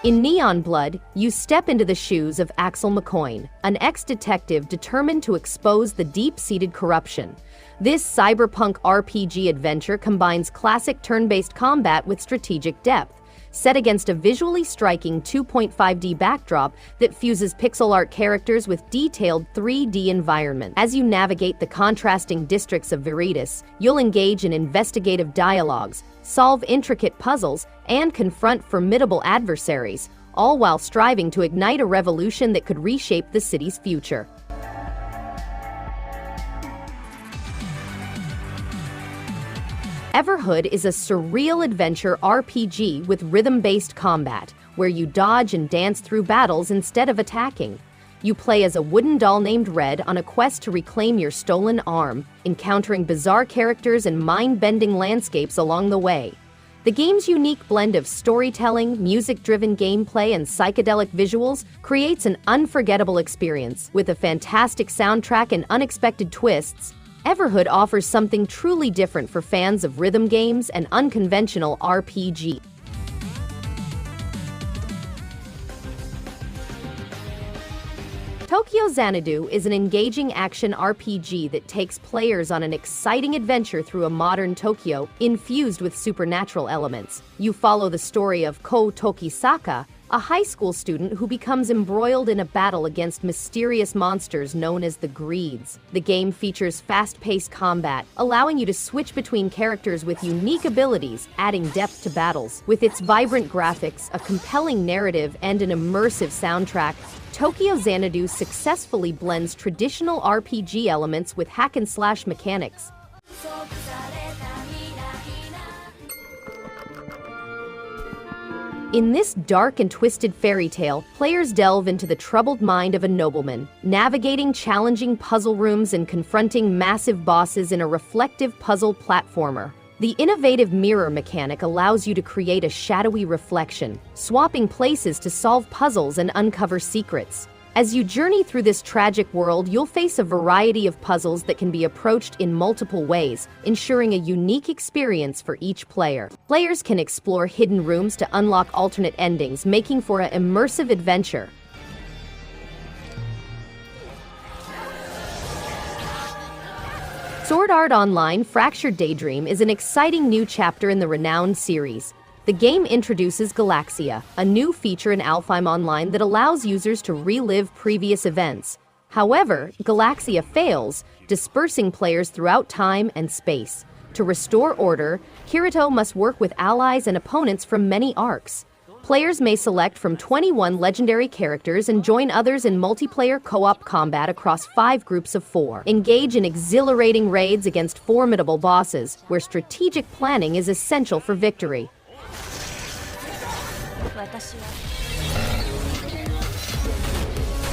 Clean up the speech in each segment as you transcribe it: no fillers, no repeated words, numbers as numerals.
In Neon Blood, you step into the shoes of Axel McCoy, an ex-detective determined to expose the deep-seated corruption. This cyberpunk RPG adventure combines classic turn-based combat with strategic depth, set against a visually striking 2.5D backdrop that fuses pixel art characters with detailed 3D environment. As you navigate the contrasting districts of Veritas, you'll engage in investigative dialogues, solve intricate puzzles, and confront formidable adversaries, all while striving to ignite a revolution that could reshape the city's future. Everhood is a surreal adventure RPG with rhythm-based combat, where you dodge and dance through battles instead of attacking. You play as a wooden doll named Red on a quest to reclaim your stolen arm, encountering bizarre characters and mind-bending landscapes along the way. The game's unique blend of storytelling, music-driven gameplay, and psychedelic visuals creates an unforgettable experience. With a fantastic soundtrack and unexpected twists, Everhood offers something truly different for fans of rhythm games and unconventional RPG. Tokyo Xanadu is an engaging action RPG that takes players on an exciting adventure through a modern Tokyo infused with supernatural elements. You follow the story of Ko Tokisaka, a high school student who becomes embroiled in a battle against mysterious monsters known as the Greeds. The game features fast-paced combat, allowing you to switch between characters with unique abilities, adding depth to battles. With its vibrant graphics, a compelling narrative, and an immersive soundtrack, Tokyo Xanadu successfully blends traditional RPG elements with hack-and-slash mechanics. In this dark and twisted fairy tale, players delve into the troubled mind of a nobleman, navigating challenging puzzle rooms and confronting massive bosses in a reflective puzzle platformer. The innovative mirror mechanic allows you to create a shadowy reflection, swapping places to solve puzzles and uncover secrets. As you journey through this tragic world, you'll face a variety of puzzles that can be approached in multiple ways, ensuring a unique experience for each player. Players can explore hidden rooms to unlock alternate endings, making for an immersive adventure. Sword Art Online Fractured Daydream is an exciting new chapter in the renowned series. The game introduces Galaxia, a new feature in Alfheim Online that allows users to relive previous events. However, Galaxia fails, dispersing players throughout time and space. To restore order, Kirito must work with allies and opponents from many arcs. Players may select from 21 legendary characters and join others in multiplayer co-op combat across 5 groups of 4. Engage in exhilarating raids against formidable bosses, where strategic planning is essential for victory.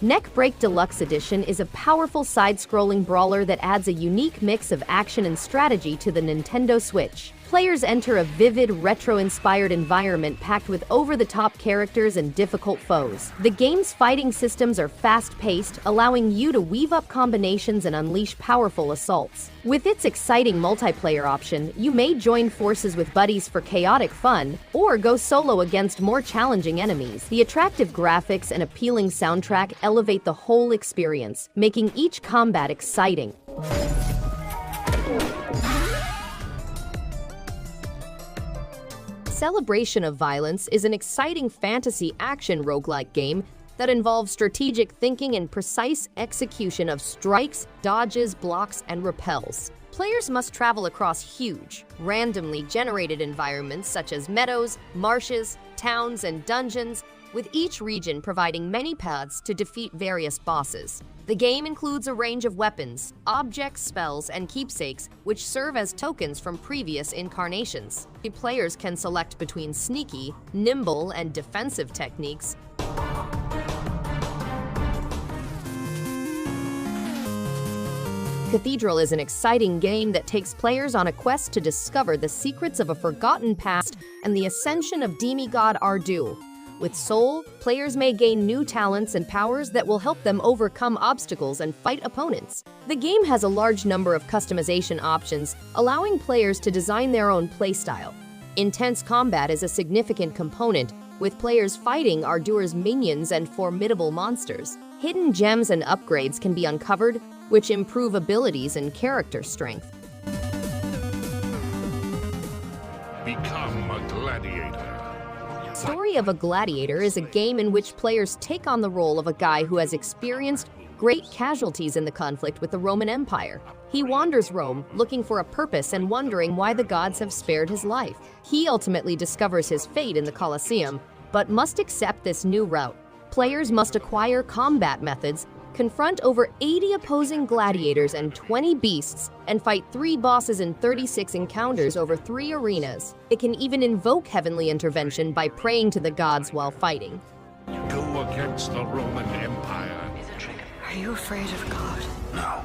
Neckbreak Deluxe Edition is a powerful side-scrolling brawler that adds a unique mix of action and strategy to the Nintendo Switch. Players enter a vivid, retro-inspired environment packed with over-the-top characters and difficult foes. The game's fighting systems are fast-paced, allowing you to weave up combinations and unleash powerful assaults. With its exciting multiplayer option, you may join forces with buddies for chaotic fun, or go solo against more challenging enemies. The attractive graphics and appealing soundtrack elevate the whole experience, making each combat exciting. Celebration of Violence is an exciting fantasy action roguelike game that involves strategic thinking and precise execution of strikes, dodges, blocks, and repels. Players must travel across huge, randomly generated environments such as meadows, marshes, towns, and dungeons, with each region providing many paths to defeat various bosses. The game includes a range of weapons, objects, spells, and keepsakes, which serve as tokens from previous incarnations. Players can select between sneaky, nimble, and defensive techniques. Cathedral is an exciting game that takes players on a quest to discover the secrets of a forgotten past and the ascension of demigod Ardul. With Soul, players may gain new talents and powers that will help them overcome obstacles and fight opponents. The game has a large number of customization options, allowing players to design their own playstyle. Intense combat is a significant component, with players fighting Ardur's minions and formidable monsters. Hidden gems and upgrades can be uncovered, which improve abilities and character strength. Become a gladiator. Story of a Gladiator is a game in which players take on the role of a guy who has experienced great casualties in the conflict with the Roman Empire. He wanders Rome, looking for a purpose and wondering why the gods have spared his life. He ultimately discovers his fate in the Colosseum, but must accept this new route. Players must acquire combat methods, confront over 80 opposing gladiators and 20 beasts, and fight 3 bosses in 36 encounters over 3 arenas. It can even invoke heavenly intervention by praying to the gods while fighting. Go against the Roman Empire. Are you afraid of God? No.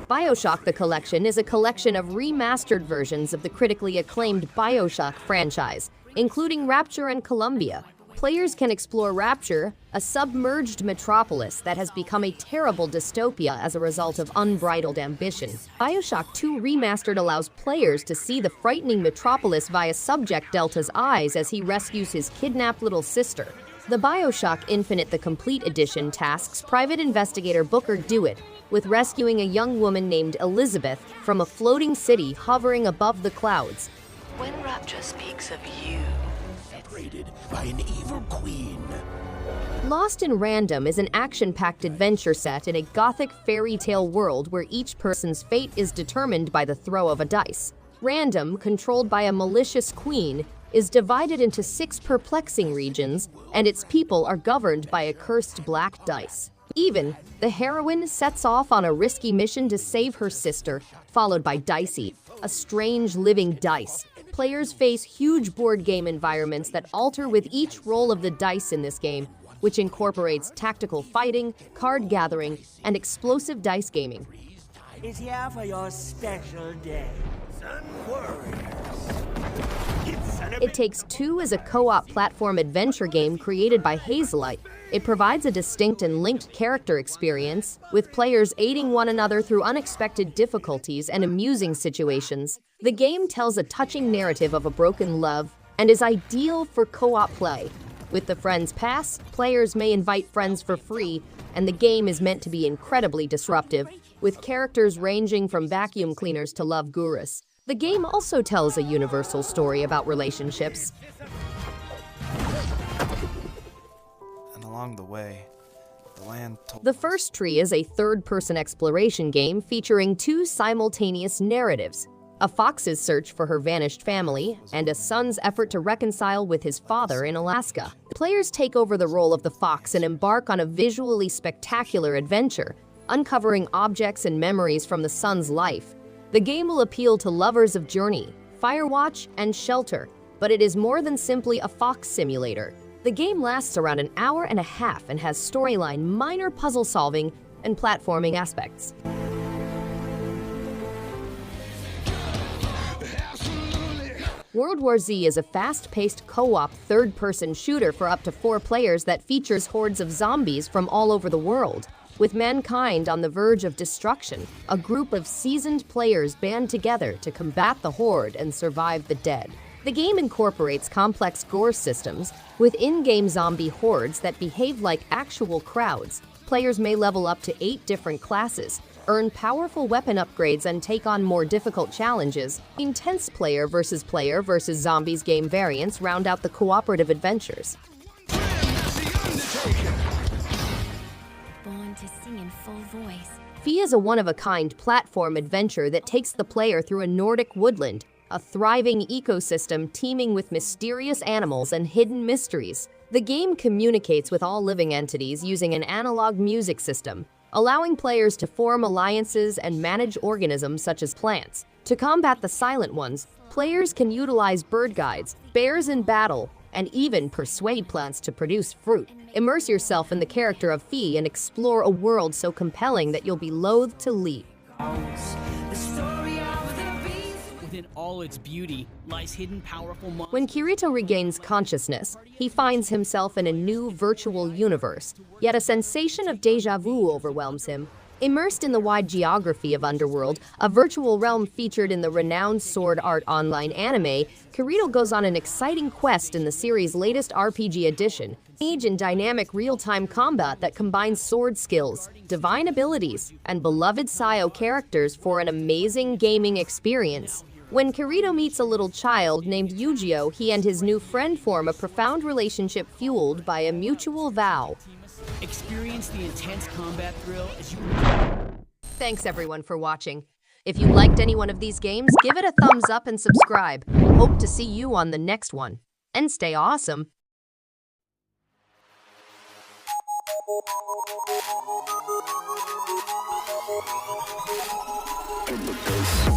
BioShock the Collection is a collection of remastered versions of the critically acclaimed BioShock franchise, including Rapture and Columbia. Players can explore Rapture, a submerged metropolis that has become a terrible dystopia as a result of unbridled ambition. BioShock 2 Remastered allows players to see the frightening metropolis via Subject Delta's eyes as he rescues his kidnapped little sister. The BioShock Infinite the Complete Edition tasks Private Investigator Booker DeWitt with rescuing a young woman named Elizabeth from a floating city hovering above the clouds. When Rapture speaks of you, Separated by an evil queen. Lost in Random is an action-packed adventure set in a gothic fairy tale world where each person's fate is determined by the throw of a dice. Random, controlled by a malicious queen, is divided into 6 perplexing regions, and its people are governed by a cursed black dice. Even, the heroine sets off on a risky mission to save her sister, followed by Dicey, a strange living dice. Players face huge board game environments that alter with each roll of the dice in this game, which incorporates tactical fighting, card gathering, and explosive dice gaming. Is here for your special day. Sun Warriors. It Takes Two is a co-op platform adventure game created by Hazelight. It provides a distinct and linked character experience, with players aiding one another through unexpected difficulties and amusing situations. The game tells a touching narrative of a broken love and is ideal for co-op play. With the Friends Pass, players may invite friends for free, and the game is meant to be incredibly disruptive, with characters ranging from vacuum cleaners to love gurus. The game also tells a universal story about relationships. And along the way, the land told The First Tree is a third-person exploration game featuring 2 simultaneous narratives: a fox's search for her vanished family, and a son's effort to reconcile with his father in Alaska. Players take over the role of the fox and embark on a visually spectacular adventure, uncovering objects and memories from the son's life. The game will appeal to lovers of Journey, Firewatch, and Shelter, but it is more than simply a fox simulator. The game lasts around an hour and a half and has storyline, minor puzzle solving, and platforming aspects. World War Z is a fast-paced co-op third-person shooter for up to 4 players that features hordes of zombies from all over the world. With mankind on the verge of destruction, a group of seasoned players band together to combat the horde and survive the dead. The game incorporates complex gore systems, with in-game zombie hordes that behave like actual crowds. Players may level up to 8 different classes, earn powerful weapon upgrades, and take on more difficult challenges. Intense player versus zombies game variants round out the cooperative adventures. Born to sing in full voice. Fee is a one-of-a-kind platform adventure that takes the player through a Nordic woodland, a thriving ecosystem teeming with mysterious animals and hidden mysteries. The game communicates with all living entities using an analog music system, allowing players to form alliances and manage organisms such as plants. To combat the silent ones, players can utilize bird guides, bears in battle, and even persuade plants to produce fruit. Immerse yourself in the character of Fee and explore a world so compelling that you'll be loath to leave. Within all its beauty lies hidden powerful monsters. When Kirito regains consciousness, he finds himself in a new virtual universe, yet a sensation of déjà vu overwhelms him. Immersed in the wide geography of Underworld, a virtual realm featured in the renowned Sword Art Online anime, Kirito goes on an exciting quest in the series' latest RPG edition. Engage in dynamic real-time combat that combines sword skills, divine abilities, and beloved Sayo characters for an amazing gaming experience. When Kirito meets a little child named Yujiro, he and his new friend form a profound relationship fueled by a mutual vow. Experience the intense combat thrill as you... Thanks everyone for watching. If you liked any one of these games, give it a thumbs up and subscribe. Hope to see you on the next one. And stay awesome. From the ghost